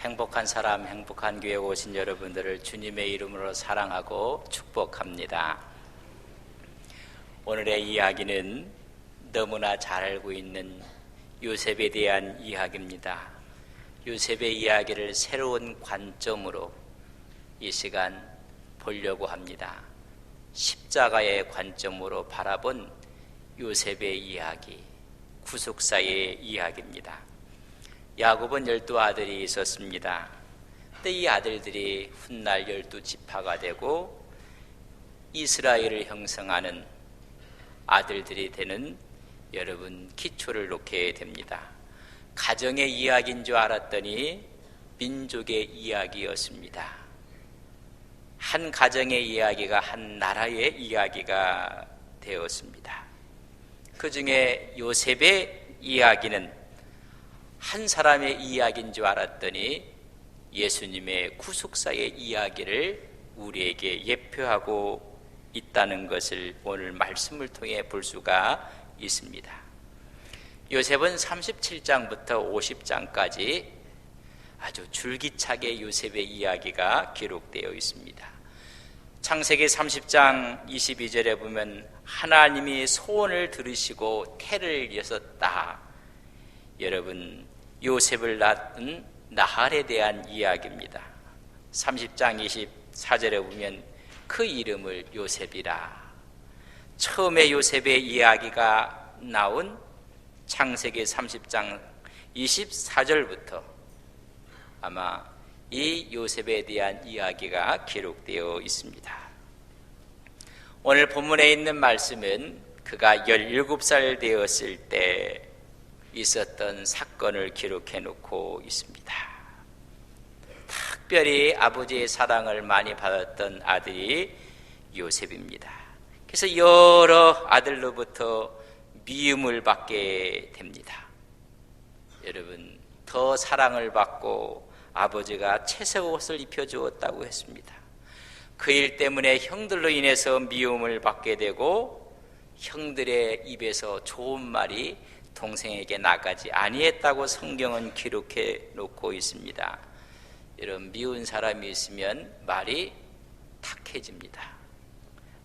행복한 사람, 행복한 교회에 오신 여러분들을 주님의 이름으로 사랑하고 축복합니다. 오늘의 이야기는 너무나 잘 알고 있는 요셉에 대한 이야기입니다. 요셉의 이야기를 새로운 관점으로 이 시간 보려고 합니다. 십자가의 관점으로 바라본 요셉의 이야기, 구속사의 이야기입니다. 야곱은 12아들이 있었습니다. 근데 이 아들들이 훗날 12지파가 되고 이스라엘을 형성하는 아들들이 되는 여러분 기초를 놓게 됩니다. 가정의 이야기인 줄 알았더니 민족의 이야기였습니다. 한 가정의 이야기가 한 나라의 이야기가 되었습니다. 그 중에 요셉의 이야기는 한 사람의 이야기인 줄 알았더니 예수님의 구속사의 이야기를 우리에게 예표하고 있다는 것을 오늘 말씀을 통해 볼 수가 있습니다. 요셉은 37장부터 50장까지 아주 줄기차게 요셉의 이야기가 기록되어 있습니다. 창세기 30장 22절에 보면 하나님이 소원을 들으시고 태를 여섰다. 여러분, 요셉을 낳은 나할에 대한 이야기입니다. 30장 24절에 보면 그 이름을 요셉이라. 처음에 요셉의 이야기가 나온 창세기 30장 24절부터 아마 이 요셉에 대한 이야기가 기록되어 있습니다. 오늘 본문에 있는 말씀은 그가 17살 되었을 때 있었던 사건을 기록해 놓고 있습니다. 특별히 아버지의 사랑을 많이 받았던 아들이 요셉입니다. 그래서 여러 아들로부터 미움을 받게 됩니다. 여러분, 더 사랑을 받고 아버지가 채색 옷을 입혀주었다고 했습니다. 그 일 때문에 형들로 인해서 미움을 받게 되고 형들의 입에서 좋은 말이 동생에게 나가지 아니했다고 성경은 기록해 놓고 있습니다. 여러분, 미운 사람이 있으면 말이 탁해집니다.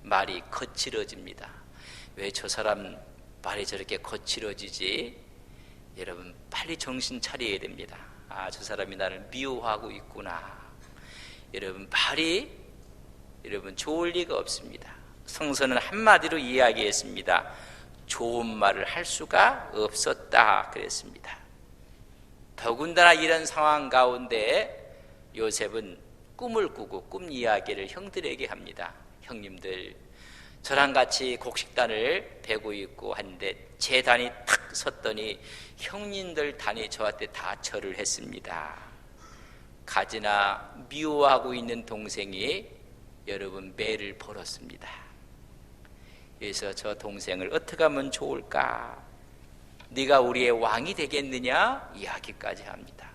말이 거칠어집니다. 왜 저 사람 말이 저렇게 거칠어지지? 여러분, 빨리 정신 차려야 됩니다. 아, 저 사람이 나를 미워하고 있구나. 여러분, 말이 좋을 리가 없습니다. 성서는 한마디로 이야기했습니다. 좋은 말을 할 수가 없었다 그랬습니다. 더군다나 이런 상황 가운데 요셉은 꿈을 꾸고 꿈 이야기를 형들에게 합니다. 형님들, 저랑 같이 곡식단을 베고 있고 한데 제 단이 탁 섰더니 형님들 단이 저한테 다 절을 했습니다. 가지나 미워하고 있는 동생이 여러분 매를 벌었습니다. 그래서 저 동생을 어떻게 하면 좋을까? 네가 우리의 왕이 되겠느냐? 이야기까지 합니다.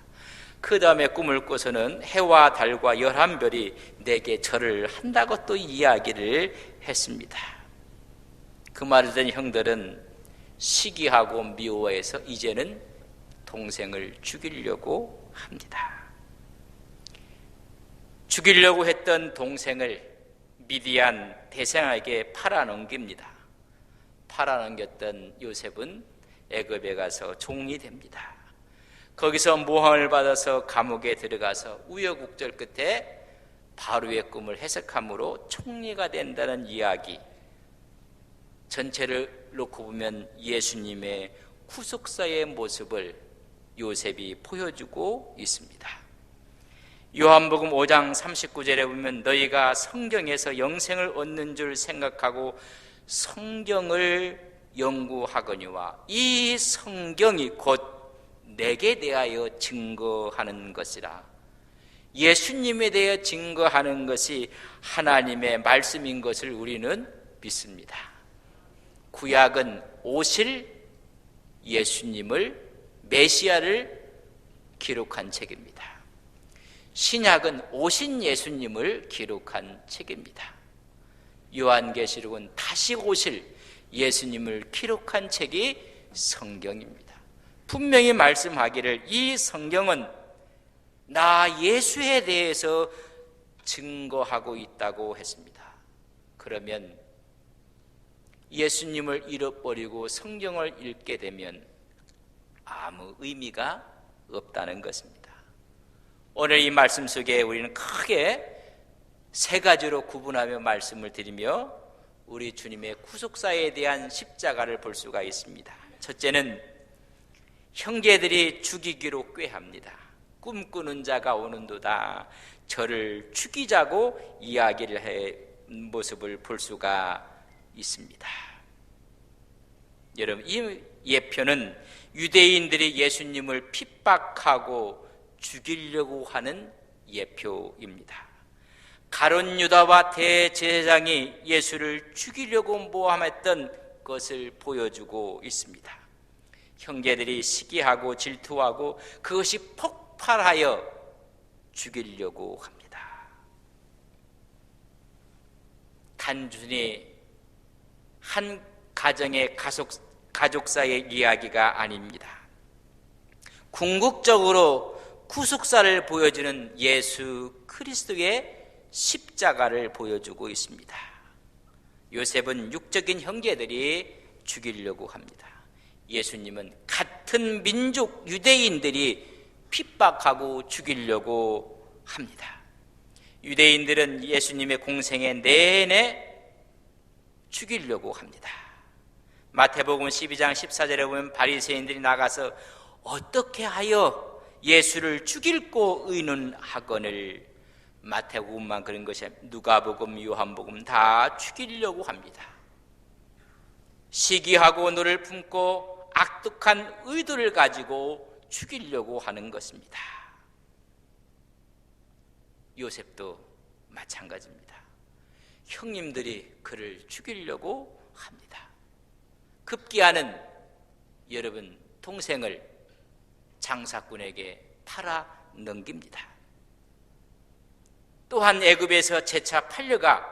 그 다음에 꿈을 꿔서는 해와 달과 11별이 내게 절을 한다고 또 이야기를 했습니다. 그 말을 듣는 형들은 시기하고 미워해서 이제는 동생을 죽이려고 합니다. 죽이려고 했던 동생을 미디안 대상에게 팔아넘깁니다. 팔아넘겼던 요셉은 애굽에 가서 종이 됩니다. 거기서 모함을 받아서 감옥에 들어가서 우여곡절 끝에 바로의 꿈을 해석함으로 총리가 된다는 이야기, 전체를 놓고 보면 예수님의 구속사의 모습을 요셉이 보여주고 있습니다. 요한복음 5장 39절에 보면 너희가 성경에서 영생을 얻는 줄 생각하고 성경을 연구하거니와 이 성경이 곧 내게 대하여 증거하는 것이라. 예수님에 대해 증거하는 것이 하나님의 말씀인 것을 우리는 믿습니다. 구약은 오실 예수님을, 메시아를 기록한 책입니다. 신약은 오신 예수님을 기록한 책입니다. 요한계시록은 다시 오실 예수님을 기록한 책이 성경입니다. 분명히 말씀하기를 이 성경은 나 예수에 대해서 증거하고 있다고 했습니다. 그러면 예수님을 잃어버리고 성경을 읽게 되면 아무 의미가 없다는 것입니다. 오늘 이 말씀 속에 우리는 크게 세 가지로 구분하며 말씀을 드리며 우리 주님의 구속사에 대한 십자가를 볼 수가 있습니다. 첫째는 형제들이 죽이기로 꾀합니다. 꿈꾸는 자가 오는도다. 저를 죽이자고 이야기를 해 모습을 볼 수가 있습니다. 여러분, 이 예표는 유대인들이 예수님을 핍박하고 죽이려고 하는 예표입니다. 가룟 유다와 대제사장이 예수를 죽이려고 모함했던 것을 보여주고 있습니다. 형제들이 시기하고 질투하고 그것이 폭발하여 죽이려고 합니다. 단순히 한 가정의 가족사의 이야기가 아닙니다. 궁극적으로 구속사를 보여주는 예수 그리스도의 십자가를 보여주고 있습니다. 요셉은 육적인 형제들이 죽이려고 합니다. 예수님은 같은 민족 유대인들이 핍박하고 죽이려고 합니다. 유대인들은 예수님의 공생애 내내 죽이려고 합니다. 마태복음 12장 14절에 보면 바리새인들이 나가서 어떻게 하여 예수를 죽일고 의논하거늘. 마태복음만 그런 것이 아니라 누가복음, 요한복음 다 죽이려고 합니다. 시기하고 노를 품고 악독한 의도를 가지고 죽이려고 하는 것입니다. 요셉도 마찬가지입니다. 형님들이 그를 죽이려고 합니다. 급기야는 여러분 동생을 장사꾼에게 팔아 넘깁니다. 또한 애굽에서 재차 팔려가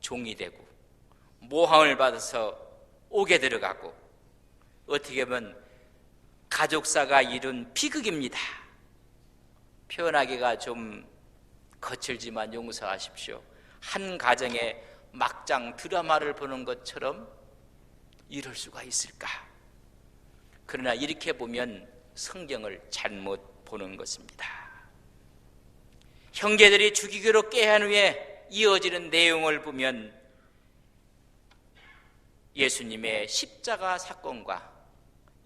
종이 되고 모함을 받아서 옥에 들어가고 어떻게 보면 가족사가 이룬 비극입니다. 표현하기가 좀 거칠지만 용서하십시오. 한 가정의 막장 드라마를 보는 것처럼 이럴 수가 있을까? 그러나 이렇게 보면 성경을 잘못 보는 것입니다. 형제들이 죽이기로 꾀한 후에 이어지는 내용을 보면 예수님의 십자가 사건과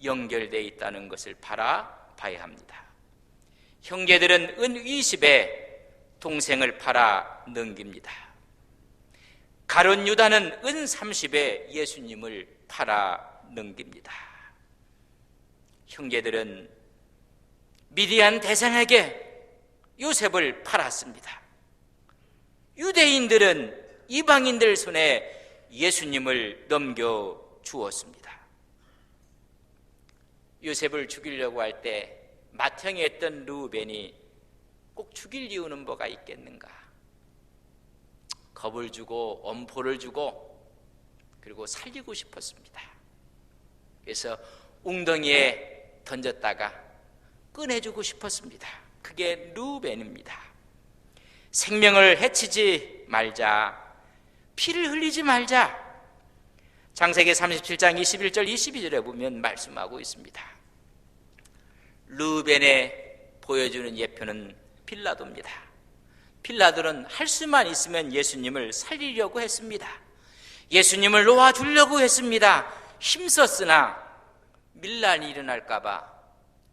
연결되어 있다는 것을 바라봐야 합니다. 형제들은 은 20에 동생을 팔아 넘깁니다. 가룟 유다는 은 30에 예수님을 팔아 넘깁니다. 형제들은 미디안 대상에게 요셉을 팔았습니다. 유대인들은 이방인들 손에 예수님을 넘겨 주었습니다. 요셉을 죽이려고 할 때 맏형이 했던 르우벤이 꼭 죽일 이유는 뭐가 있겠는가? 겁을 주고 엄포를 주고 그리고 살리고 싶었습니다. 그래서 웅덩이에 던졌다가 꺼내주고 싶었습니다. 그게 르우벤입니다. 생명을 해치지 말자, 피를 흘리지 말자. 창세기 37장 21절 22절에 보면 말씀하고 있습니다. 르우벤에 보여주는 예표는 빌라도입니다. 빌라도는 할 수만 있으면 예수님을 살리려고 했습니다. 예수님을 놓아주려고 했습니다. 힘썼으나 밀란이 일어날까 봐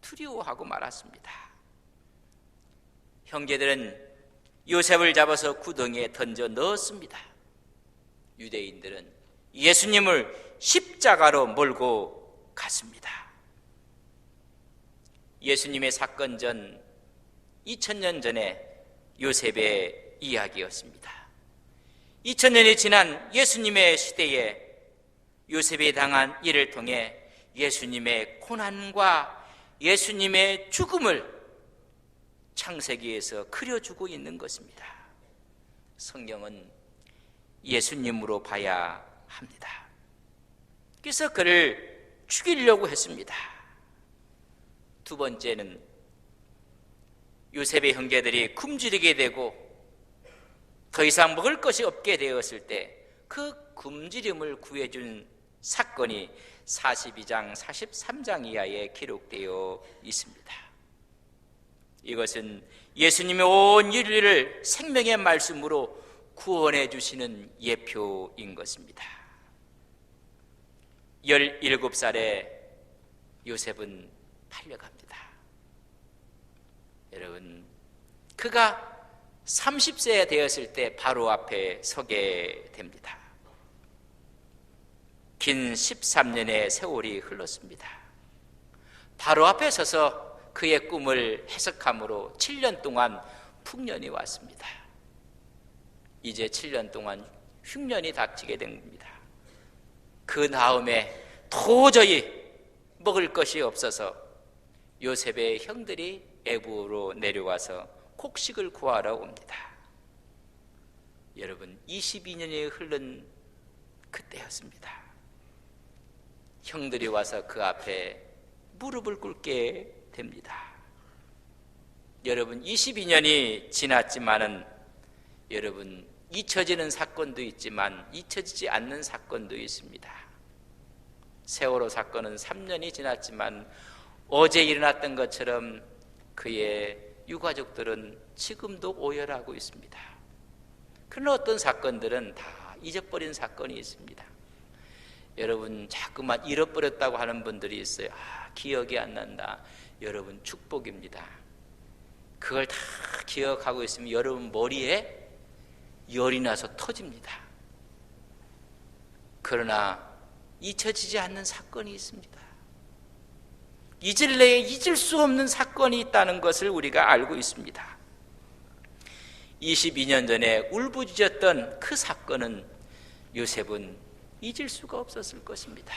두려워하고 말았습니다. 형제들은 요셉을 잡아서 구덩이에 던져 넣었습니다. 유대인들은 예수님을 십자가로 몰고 갔습니다. 예수님의 사건 전 2000년 전에 요셉의 이야기였습니다. 2000년이 지난 예수님의 시대에 요셉이 당한 일을 통해 예수님의 고난과 예수님의 죽음을 창세기에서 그려주고 있는 것입니다. 성경은 예수님으로 봐야 합니다. 그래서 그를 죽이려고 했습니다. 두 번째는 요셉의 형제들이 굶주리게 되고 더 이상 먹을 것이 없게 되었을 때 그 굶주림을 구해준 사건이 42장, 43장 이하에 기록되어 있습니다. 이것은 예수님의 온 인류를 생명의 말씀으로 구원해 주시는 예표인 것입니다. 17살에 요셉은 팔려갑니다. 여러분, 그가 30세 되었을 때 바로 앞에 서게 됩니다. 긴 13년의 세월이 흘렀습니다. 바로 앞에 서서 그의 꿈을 해석함으로 7년 동안 풍년이 왔습니다. 이제 7년 동안 흉년이 닥치게 됩니다. 그 다음에 도저히 먹을 것이 없어서 요셉의 형들이 애굽으로 내려와서 곡식을 구하러 옵니다. 여러분, 22년이 흐른 그때였습니다. 형들이 와서 그 앞에 무릎을 꿇게 됩니다. 여러분, 22년이 지났지만은 여러분, 잊혀지는 사건도 있지만 잊혀지지 않는 사건도 있습니다. 세월호 사건은 3년이 지났지만 어제 일어났던 것처럼 그의 유가족들은 지금도 오열하고 있습니다. 그러나 어떤 사건들은 다 잊어버린 사건이 있습니다. 여러분, 자꾸만 잃어버렸다고 하는 분들이 있어요. 기억이 안 난다. 여러분, 축복입니다. 그걸 다 기억하고 있으면 여러분 머리에 열이 나서 터집니다. 그러나 잊혀지지 않는 사건이 있습니다. 잊을래야 잊을 수 없는 사건이 있다는 것을 우리가 알고 있습니다. 22년 전에 울부짖었던 그 사건은 요셉은 잊을 수가 없었을 것입니다.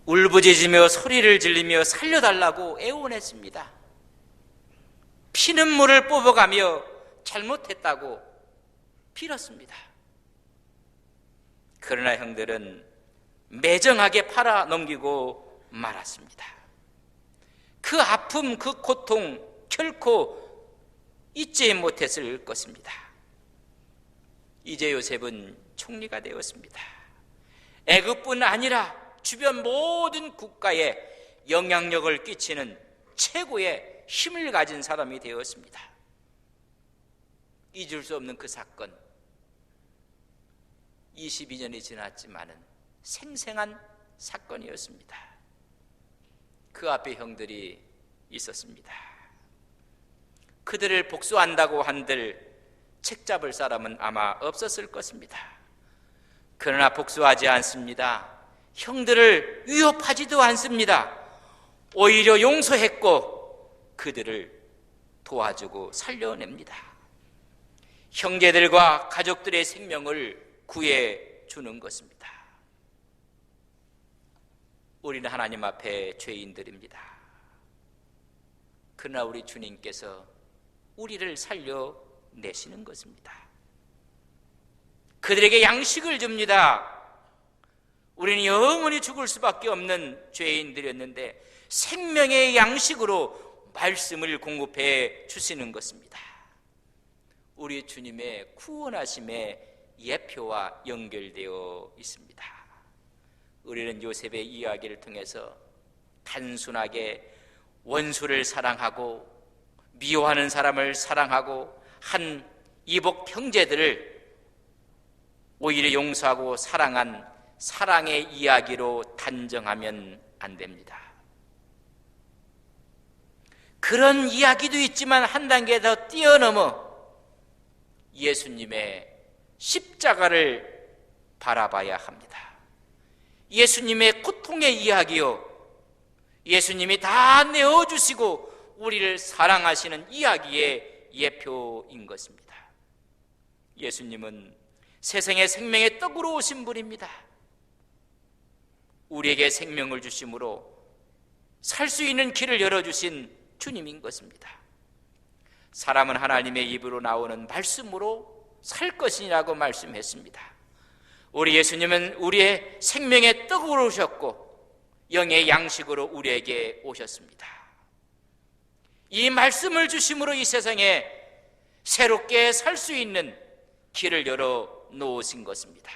울부짖으며 소리를 지르며 살려달라고 애원했습니다. 피눈물을 뽑아가며 잘못했다고 빌었습니다. 그러나 형들은 매정하게 팔아 넘기고 말았습니다. 그 아픔, 그 고통 결코 잊지 못했을 것입니다. 이제 요셉은 총리가 되었습니다. 애굽뿐 아니라 주변 모든 국가에 영향력을 끼치는 최고의 힘을 가진 사람이 되었습니다. 잊을 수 없는 그 사건, 22년이 지났지만은 생생한 사건이었습니다. 그 앞에 형들이 있었습니다. 그들을 복수한다고 한들 책잡을 사람은 아마 없었을 것입니다. 그러나 복수하지 않습니다. 형들을 위협하지도 않습니다. 오히려 용서했고 그들을 도와주고 살려냅니다. 형제들과 가족들의 생명을 구해주는 것입니다. 우리는 하나님 앞에 죄인들입니다. 그러나 우리 주님께서 우리를 살려내시는 것입니다. 그들에게 양식을 줍니다. 우리는 영원히 죽을 수밖에 없는 죄인들이었는데 생명의 양식으로 말씀을 공급해 주시는 것입니다. 우리 주님의 구원하심의 예표와 연결되어 있습니다. 우리는 요셉의 이야기를 통해서 단순하게 원수를 사랑하고 미워하는 사람을 사랑하고 한 이복 형제들을 오히려 용서하고 사랑한 사랑의 이야기로 단정하면 안 됩니다. 그런 이야기도 있지만 한 단계 더 뛰어넘어 예수님의 십자가를 바라봐야 합니다. 예수님의 고통의 이야기요, 예수님이 다 내어주시고 우리를 사랑하시는 이야기의 예표인 것입니다. 예수님은 세상의 생명의 떡으로 오신 분입니다. 우리에게 생명을 주심으로 살 수 있는 길을 열어주신 주님인 것입니다. 사람은 하나님의 입으로 나오는 말씀으로 살 것이라고 말씀했습니다. 우리 예수님은 우리의 생명의 떡으로 오셨고 영의 양식으로 우리에게 오셨습니다. 이 말씀을 주심으로 이 세상에 새롭게 살 수 있는 길을 열어 놓으신 것입니다.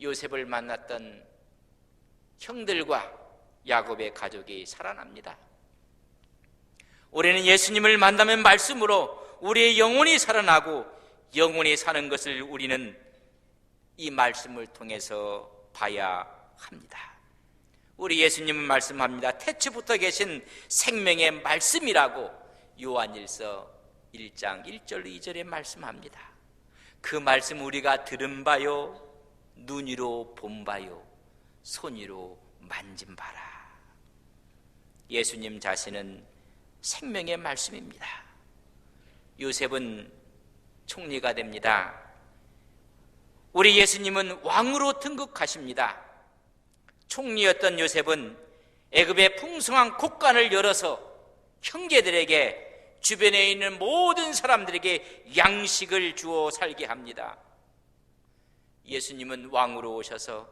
요셉을 만났던 형들과 야곱의 가족이 살아납니다. 우리는 예수님을 만나면 말씀으로 우리의 영혼이 살아나고 영혼이 사는 것을 우리는 이 말씀을 통해서 봐야 합니다. 우리 예수님은 말씀합니다. 태초부터 계신 생명의 말씀이라고 요한일서 1장 1절 2절에 말씀합니다. 그 말씀 우리가 들은 바요, 눈으로 본 바요, 손으로 만진 바라. 예수님 자신은 생명의 말씀입니다. 요셉은 총리가 됩니다. 우리 예수님은 왕으로 등극하십니다. 총리였던 요셉은 애굽의 풍성한 곡간을 열어서 형제들에게, 주변에 있는 모든 사람들에게 양식을 주어 살게 합니다. 예수님은 왕으로 오셔서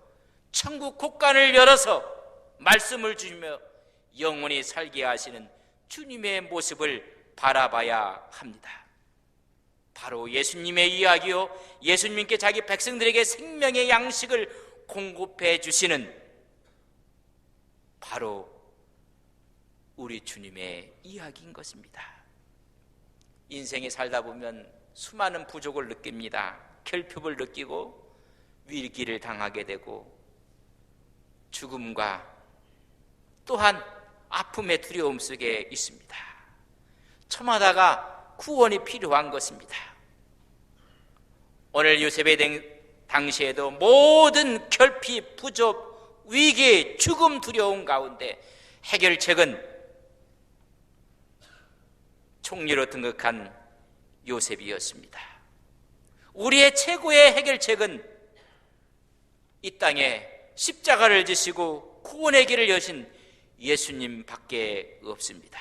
천국 곡간을 열어서 말씀을 주시며 영원히 살게 하시는 주님의 모습을 바라봐야 합니다. 바로 예수님의 이야기요, 예수님께 자기 백성들에게 생명의 양식을 공급해 주시는 바로 우리 주님의 이야기인 것입니다. 인생에 살다 보면 수많은 부족을 느낍니다. 결핍을 느끼고 위기를 당하게 되고 죽음과 또한 아픔의 두려움 속에 있습니다. 저마다가 구원이 필요한 것입니다. 오늘 요셉의 당시에도 모든 결핍, 부족, 위기, 죽음, 두려움 가운데 해결책은 총리로 등극한 요셉이었습니다. 우리의 최고의 해결책은 이 땅에 십자가를 지시고 구원의 길을 여신 예수님 밖에 없습니다.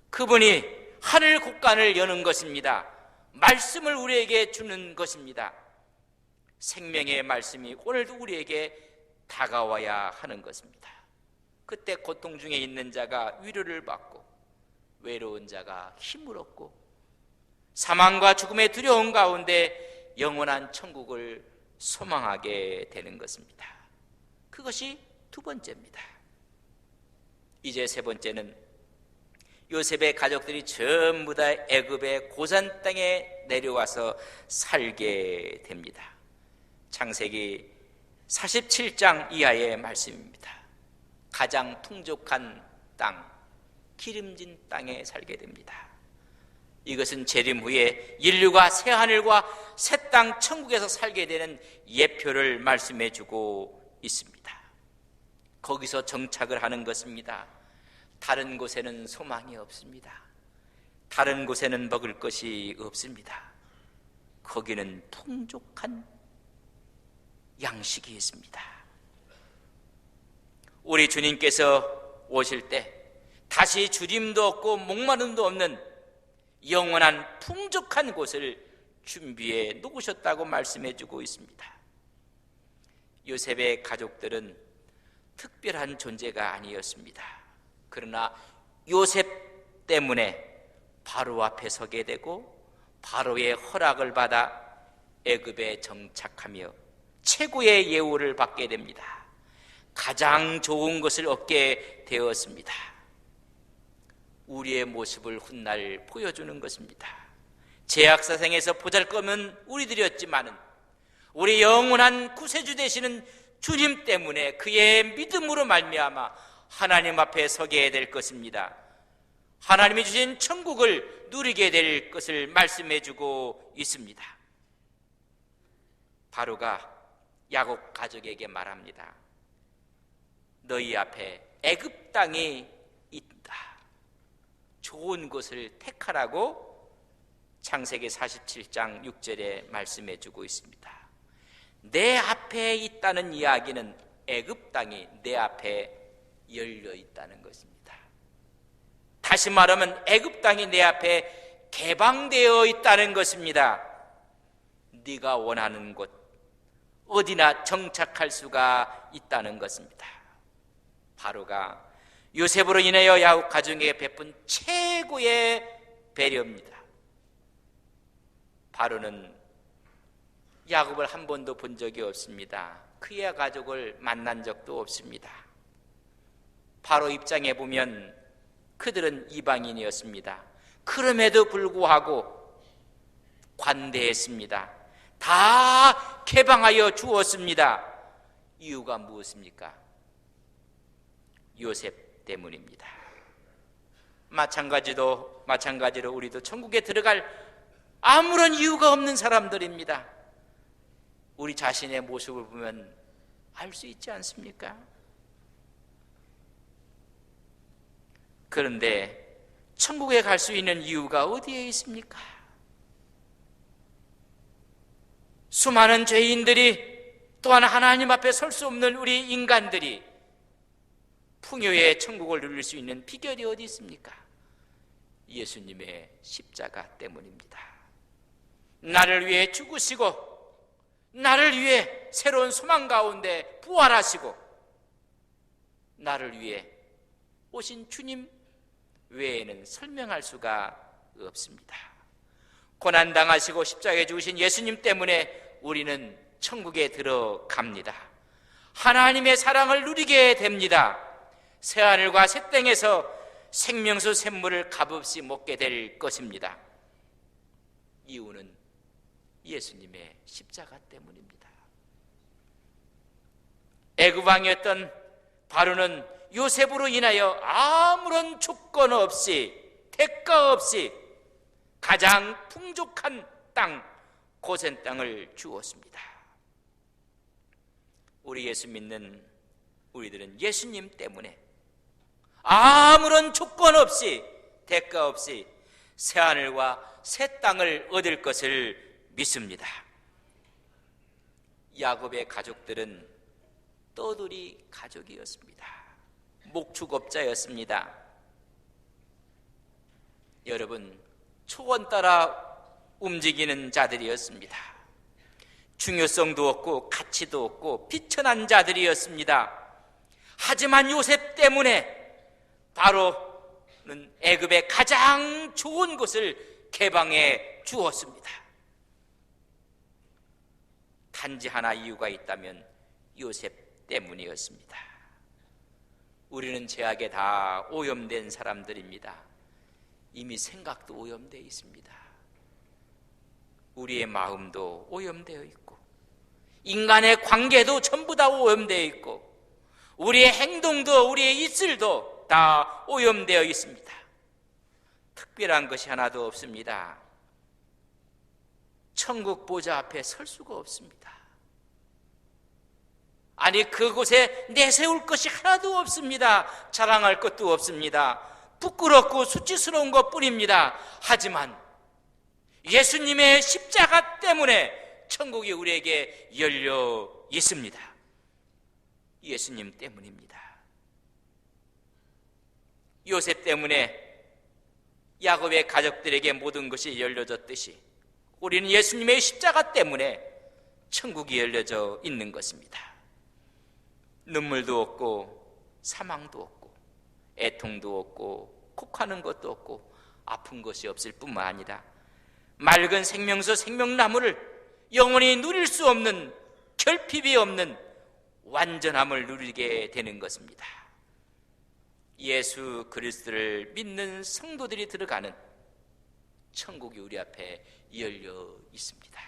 그분이 하늘 곳간을 여는 것입니다. 말씀을 우리에게 주는 것입니다. 생명의 말씀이 오늘도 우리에게 다가와야 하는 것입니다. 그때 고통 중에 있는 자가 위로를 받고 외로운 자가 힘을 얻고 사망과 죽음의 두려움 가운데 영원한 천국을 소망하게 되는 것입니다. 그것이 두 번째입니다. 이제 세 번째는 요셉의 가족들이 전부 다 애굽의 고산 땅에 내려와서 살게 됩니다. 창세기 47장 이하의 말씀입니다. 가장 풍족한 땅, 기름진 땅에 살게 됩니다. 이것은 재림 후에 인류가 새 하늘과 새 땅 천국에서 살게 되는 예표를 말씀해 주고 있습니다. 거기서 정착을 하는 것입니다. 다른 곳에는 소망이 없습니다. 다른 곳에는 먹을 것이 없습니다. 거기는 풍족한 양식이 있습니다. 우리 주님께서 오실 때 다시 주림도 없고 목마름도 없는 영원한 풍족한 곳을 준비해 놓으셨다고 말씀해 주고 있습니다. 요셉의 가족들은 특별한 존재가 아니었습니다. 그러나 요셉 때문에 바로 앞에 서게 되고 바로의 허락을 받아 애굽에 정착하며 최고의 예우를 받게 됩니다. 가장 좋은 것을 얻게 되었습니다. 우리의 모습을 훗날 보여주는 것입니다. 제약사생에서 보잘것없는 우리들이었지만은 우리 영원한 구세주 되시는 주님 때문에 그의 믿음으로 말미암아 하나님 앞에 서게 될 것입니다. 하나님이 주신 천국을 누리게 될 것을 말씀해 주고 있습니다. 바로가 야곱 가족에게 말합니다. 너희 앞에 애굽 땅이 있다. 좋은 곳을 택하라고 창세기 47장 6절에 말씀해 주고 있습니다. 내 앞에 있다는 이야기는 애굽 땅이 내 앞에 열려 있다는 것입니다. 다시 말하면 애굽 땅이 내 앞에 개방되어 있다는 것입니다. 네가 원하는 곳 어디나 정착할 수가 있다는 것입니다. 바로가 요셉으로 인하여 야곱 가족에게 베푼 최고의 배려입니다. 바로는 야곱을 한 번도 본 적이 없습니다. 그의 가족을 만난 적도 없습니다. 바로 입장에 보면 그들은 이방인이었습니다. 그럼에도 불구하고 관대했습니다. 다 개방하여 주었습니다. 이유가 무엇입니까? 요셉 때문입니다. 마찬가지로 우리도 천국에 들어갈 아무런 이유가 없는 사람들입니다. 우리 자신의 모습을 보면 알 수 있지 않습니까? 그런데 천국에 갈 수 있는 이유가 어디에 있습니까? 수많은 죄인들이, 또한 하나님 앞에 설 수 없는 우리 인간들이 풍요의 천국을 누릴 수 있는 비결이 어디 있습니까? 예수님의 십자가 때문입니다. 나를 위해 죽으시고 나를 위해 새로운 소망 가운데 부활하시고 나를 위해 오신 주님 외에는 설명할 수가 없습니다. 고난당하시고 십자가에 죽으신 예수님 때문에 우리는 천국에 들어갑니다. 하나님의 사랑을 누리게 됩니다. 새하늘과 새 땅에서 생명수 샘물을 값없이 먹게 될 것입니다. 이유는 예수님의 십자가 때문입니다. 애굽 왕이었던 바로는 요셉으로 인하여 아무런 조건 없이, 대가 없이 가장 풍족한 땅, 고센 땅을 주었습니다. 우리 예수 믿는 우리들은 예수님 때문에 아무런 조건 없이, 대가 없이 새하늘과 새 땅을 얻을 것을 믿습니다. 야곱의 가족들은 떠돌이 가족이었습니다. 목축업자였습니다. 여러분, 초원 따라 움직이는 자들이었습니다. 중요성도 없고 가치도 없고 비천한 자들이었습니다. 하지만 요셉 때문에 바로는 애굽의 가장 좋은 곳을 개방해 주었습니다. 단지 하나 이유가 있다면 요셉 때문이었습니다. 우리는 죄악에 다 오염된 사람들입니다. 이미 생각도 오염되어 있습니다. 우리의 마음도 오염되어 있고 인간의 관계도 전부 다 오염되어 있고 우리의 행동도 우리의 입술도 다 오염되어 있습니다. 특별한 것이 하나도 없습니다. 천국 보좌 앞에 설 수가 없습니다. 아니, 그곳에 내세울 것이 하나도 없습니다. 자랑할 것도 없습니다. 부끄럽고 수치스러운 것뿐입니다. 하지만 예수님의 십자가 때문에 천국이 우리에게 열려 있습니다. 예수님 때문입니다. 요셉 때문에 야곱의 가족들에게 모든 것이 열려졌듯이 우리는 예수님의 십자가 때문에 천국이 열려져 있는 것입니다. 눈물도 없고 사망도 없고 애통도 없고 곡하는 것도 없고 아픈 것이 없을 뿐만 아니라 맑은 생명수 생명나무를 영원히 누릴 수 없는, 결핍이 없는 완전함을 누리게 되는 것입니다. 예수 그리스도를 믿는 성도들이 들어가는 천국이 우리 앞에 열려 있습니다.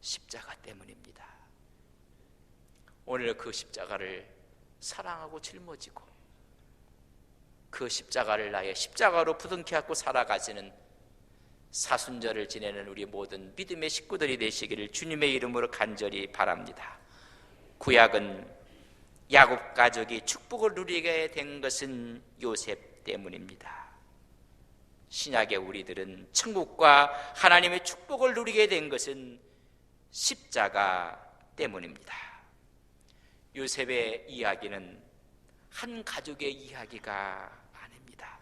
십자가 때문입니다. 오늘 그 십자가를 사랑하고 짊어지고 그 십자가를 나의 십자가로 부둥켜 안고 살아가시는 사순절을 지내는 우리 모든 믿음의 식구들이 되시기를 주님의 이름으로 간절히 바랍니다. 구약은 야곱 가족이 축복을 누리게 된 것은 요셉 때문입니다. 신약의 우리들은 천국과 하나님의 축복을 누리게 된 것은 십자가 때문입니다. 요셉의 이야기는 한 가족의 이야기가 아닙니다.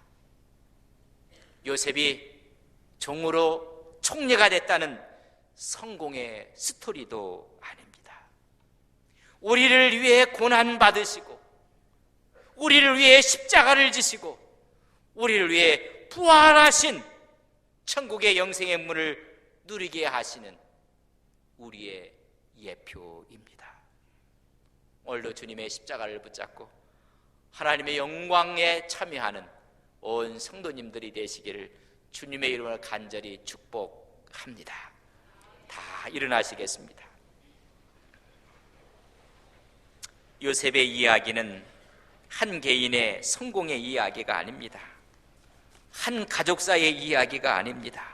요셉이 종으로 총리가 됐다는 성공의 스토리도 아닙니다. 우리를 위해 고난받으시고 우리를 위해 십자가를 지시고 우리를 위해 부활하신 천국의 영생의 문을 누리게 하시는 우리의 예표입니다. 오늘도 주님의 십자가를 붙잡고 하나님의 영광에 참여하는 온 성도님들이 되시기를 주님의 이름으로 간절히 축복합니다. 다 일어나시겠습니다. 요셉의 이야기는 한 개인의 성공의 이야기가 아닙니다. 한 가족사의 이야기가 아닙니다.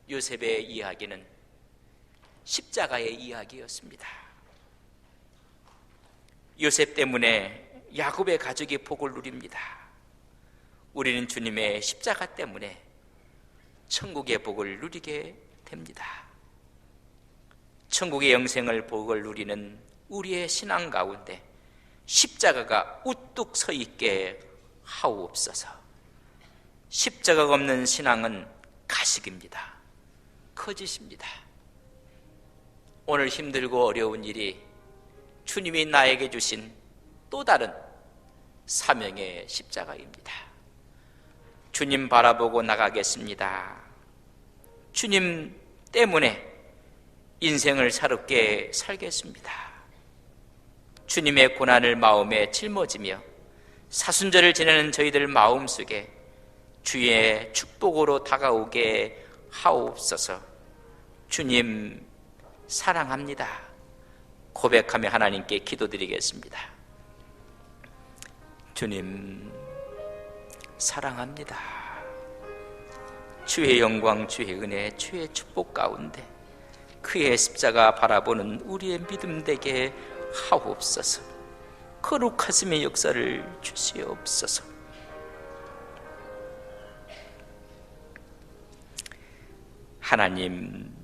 요셉의 이야기는 십자가의 이야기였습니다. 요셉 때문에 야곱의 가족이 복을 누립니다. 우리는 주님의 십자가 때문에 천국의 복을 누리게 됩니다. 천국의 영생을 복을 누리는 우리의 신앙 가운데 십자가가 우뚝 서 있게 하옵소서. 십자가가 없는 신앙은 가식입니다. 거짓입니다. 오늘 힘들고 어려운 일이 주님이 나에게 주신 또 다른 사명의 십자가입니다. 주님 바라보고 나가겠습니다. 주님 때문에 인생을 새롭게 살겠습니다. 주님의 고난을 마음에 짊어지며 사순절을 지내는 저희들 마음속에 주의 축복으로 다가오게 하옵소서. 주님 사랑합니다. 고백하며 하나님께 기도드리겠습니다. 주님 사랑합니다. 주의 영광, 주의 은혜, 주의 축복 가운데 그의 십자가 바라보는 우리의 믿음 되게 하옵소서. 거룩하심의 역사를 주시옵소서. 하나님,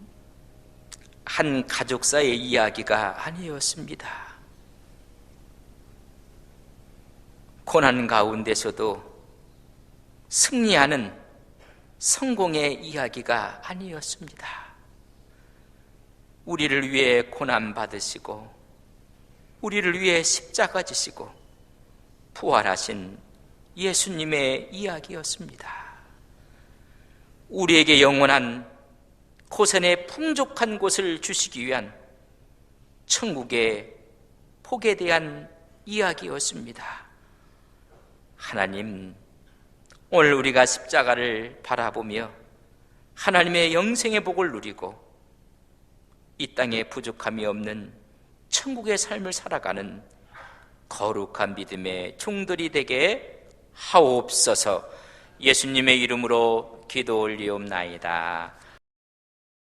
한 가족사의 이야기가 아니었습니다. 고난 가운데서도 승리하는 성공의 이야기가 아니었습니다. 우리를 위해 고난 받으시고 우리를 위해 십자가 지시고 부활하신 예수님의 이야기였습니다. 우리에게 영원한 고센의 풍족한 곳을 주시기 위한 천국의 복에 대한 이야기였습니다. 하나님, 오늘 우리가 십자가를 바라보며 하나님의 영생의 복을 누리고 이 땅에 부족함이 없는 천국의 삶을 살아가는 거룩한 믿음의 종들이 되게 하옵소서. 예수님의 이름으로 기도 올리옵나이다.